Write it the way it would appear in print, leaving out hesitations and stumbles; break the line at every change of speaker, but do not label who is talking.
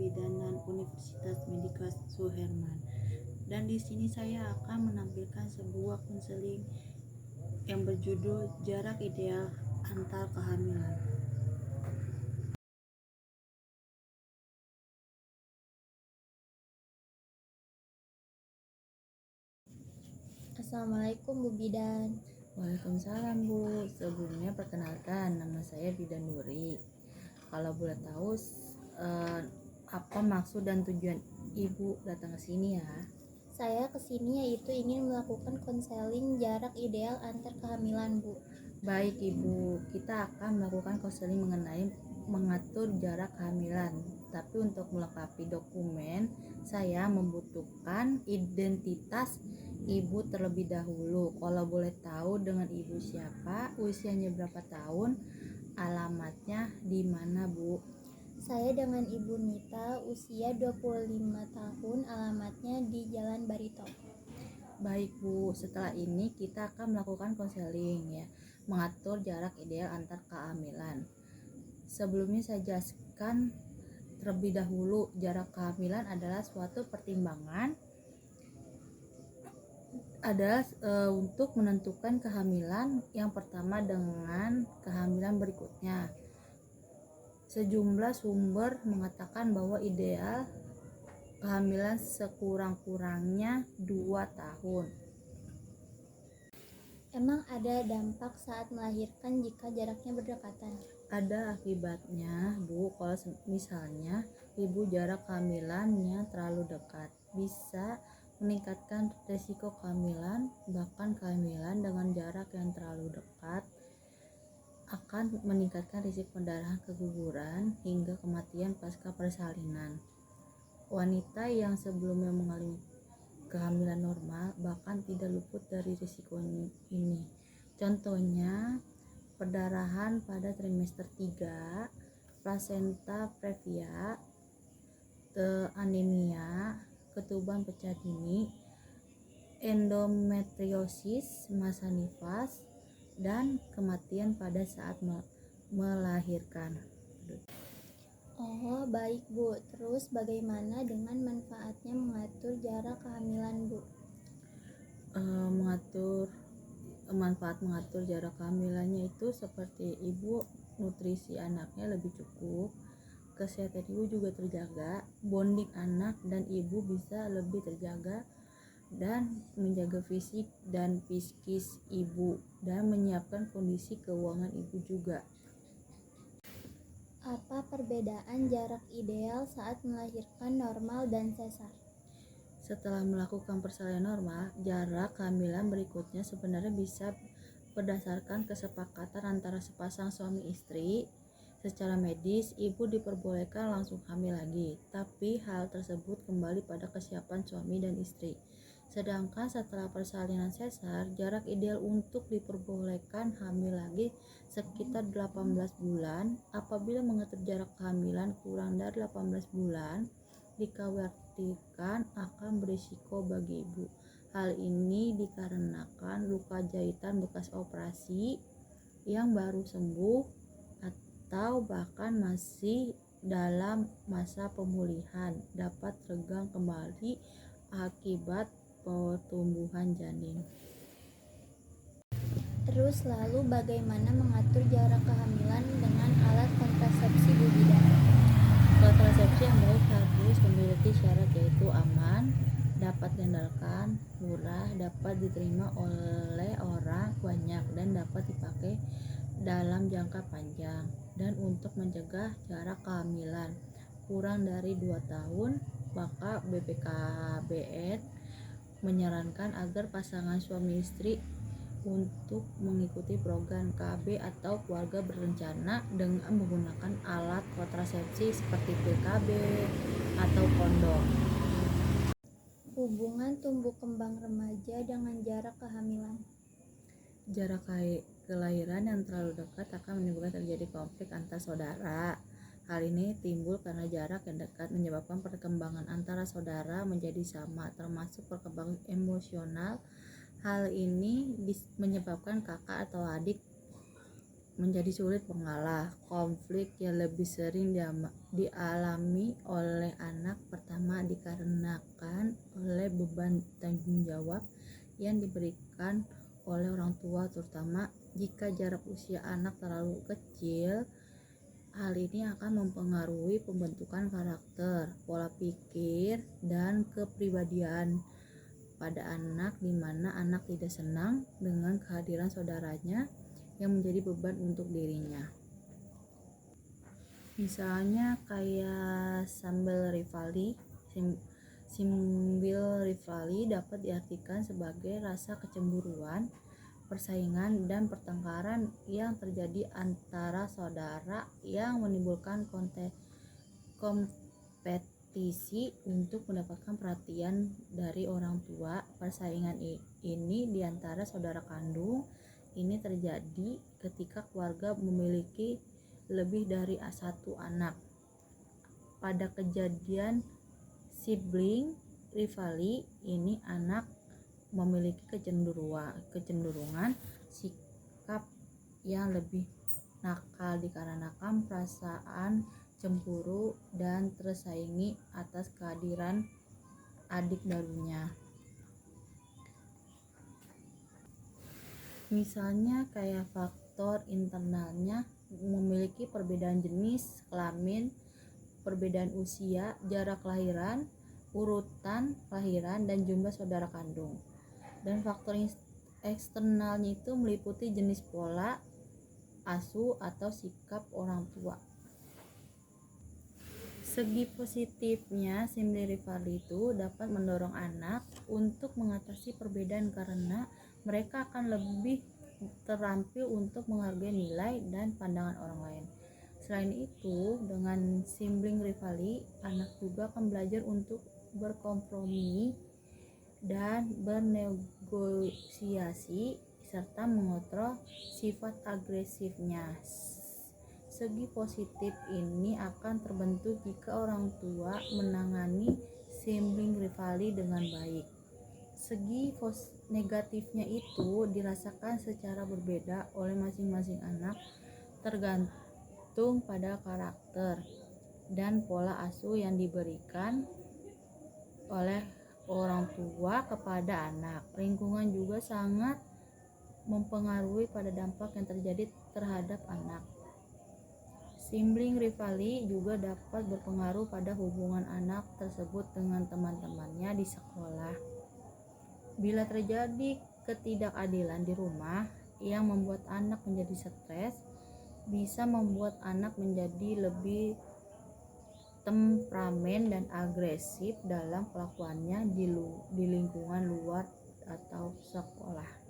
Kebidanan Universitas Medika Suherman. Dan di sini saya akan menampilkan sebuah konseling yang berjudul Jarak Ideal Antar Kehamilan.
Assalamualaikum Bu Bidan.
Waalaikumsalam Bu. Sebelumnya perkenalkan, nama saya Bidan Nuri. Kalau boleh tahu apa maksud dan tujuan Ibu datang ke sini ya?
Saya kesini yaitu ingin melakukan konseling jarak ideal antar kehamilan Bu.
Baik Ibu, kita akan melakukan konseling mengenai mengatur jarak kehamilan. Tapi untuk melengkapi dokumen, saya membutuhkan identitas Ibu terlebih dahulu. Kalau boleh tahu dengan Ibu siapa, usianya berapa tahun, alamatnya di mana Bu?
Saya dengan Ibu Nita, usia 25 tahun, alamatnya di Jalan Barito.
Baik Bu, setelah ini kita akan melakukan konseling ya, mengatur jarak ideal antar kehamilan. Sebelumnya saya jelaskan terlebih dahulu, jarak kehamilan adalah suatu pertimbangan untuk menentukan kehamilan yang pertama dengan kehamilan berikutnya. Sejumlah sumber mengatakan bahwa ideal kehamilan sekurang-kurangnya 2 tahun.
Emang ada dampak saat melahirkan jika jaraknya berdekatan?
Ada akibatnya Bu, kalau misalnya Ibu jarak kehamilannya terlalu dekat, bisa meningkatkan risiko kehamilan. Bahkan kehamilan dengan jarak yang terlalu dekat akan meningkatkan risiko pendarahan, keguguran, hingga kematian pasca persalinan. Wanita yang sebelumnya mengalami kehamilan normal bahkan tidak luput dari risiko ini. Contohnya perdarahan pada trimester 3, plasenta previa, anemia, ketuban pecah dini, endometriosis masa nifas, dan kematian pada saat melahirkan.
Oh baik Bu, terus bagaimana dengan manfaatnya mengatur jarak kehamilan Bu?
Manfaat mengatur jarak kehamilannya itu seperti Ibu nutrisi anaknya lebih cukup, kesehatan Ibu juga terjaga, bonding anak dan Ibu bisa lebih terjaga, dan menjaga fisik dan psikis Ibu, dan menyiapkan kondisi keuangan Ibu juga.
Apa perbedaan jarak ideal saat melahirkan normal dan sesar?
Setelah melakukan persalinan normal, jarak kehamilan berikutnya sebenarnya bisa berdasarkan kesepakatan antara sepasang suami istri. Secara medis, ibu diperbolehkan langsung hamil lagi, tapi hal tersebut kembali pada kesiapan suami dan istri. Sedangkan setelah persalinan sesar, jarak ideal untuk diperbolehkan hamil lagi sekitar 18 bulan. Apabila mengatur jarak kehamilan kurang dari 18 bulan, dikhawatirkan akan berisiko bagi ibu. Hal ini dikarenakan luka jahitan bekas operasi yang baru sembuh atau bahkan masih dalam masa pemulihan dapat tegang kembali akibat pertumbuhan janin.
Terus lalu bagaimana mengatur jarak kehamilan dengan alat kontrasepsi Bu Bidan?
Kontrasepsi yang baik harus memiliki syarat yaitu aman, dapat diandalkan, murah, dapat diterima oleh orang banyak, dan dapat dipakai dalam jangka panjang. Dan untuk mencegah jarak kehamilan kurang dari 2 tahun, maka BPKBN menyarankan agar pasangan suami istri untuk mengikuti program KB atau keluarga berencana dengan menggunakan alat kontrasepsi seperti PKB atau kondom.
Hubungan tumbuh kembang remaja dengan jarak kehamilan.
Jarak kelahiran yang terlalu dekat akan menimbulkan terjadi konflik antar saudara. Hal ini timbul karena jarak yang dekat menyebabkan perkembangan antara saudara menjadi sama, termasuk perkembangan emosional. Hal ini menyebabkan kakak atau adik menjadi sulit mengalah. Konflik yang lebih sering dialami oleh yang diberikan oleh orang tua, terutama jika jarak usia anak terlalu kecil. Hal ini akan mempengaruhi pembentukan karakter, pola pikir, dan kepribadian pada anak, di mana anak tidak senang dengan kehadiran saudaranya yang menjadi beban untuk dirinya. Misalnya kayak Simbil rivali dapat diartikan sebagai rasa kecemburuan, persaingan, dan pertengkaran yang terjadi antara saudara yang menimbulkan kompetisi untuk mendapatkan perhatian dari orang tua. Persaingan ini di antara saudara kandung ini terjadi ketika keluarga memiliki lebih dari satu anak. Pada kejadian sibling rivali ini, anak memiliki kecenderungan sikap yang lebih nakal dikarenakan perasaan cemburu dan tersaingi atas kehadiran adik barunya. Misalnya kayak faktor internalnya memiliki perbedaan jenis kelamin, perbedaan usia, jarak kelahiran, urutan kelahiran, dan jumlah saudara kandung. Dan faktor eksternalnya itu meliputi jenis pola asuh atau sikap orang tua. Segi positifnya, sibling rivalry itu dapat mendorong anak untuk mengatasi perbedaan karena mereka akan lebih terampil untuk menghargai nilai dan pandangan orang lain. Selain itu, dengan sibling rivalry, anak juga akan belajar untuk berkompromi dan bernegosiasi serta mengontrol sifat agresifnya. Segi positif ini akan terbentuk jika orang tua menangani sibling rivalry dengan baik. Segi negatifnya itu dirasakan secara berbeda oleh masing-masing anak, tergantung pada karakter dan pola asuh yang diberikan oleh orang tua kepada anak. Lingkungan juga sangat mempengaruhi pada dampak yang terjadi terhadap anak. Sibling rivalry juga dapat berpengaruh pada hubungan anak tersebut dengan teman-temannya di sekolah. Bila terjadi ketidakadilan di rumah yang membuat anak menjadi stres, bisa membuat anak menjadi lebih temperamen dan agresif dalam kelakuannya di lingkungan luar atau sekolah.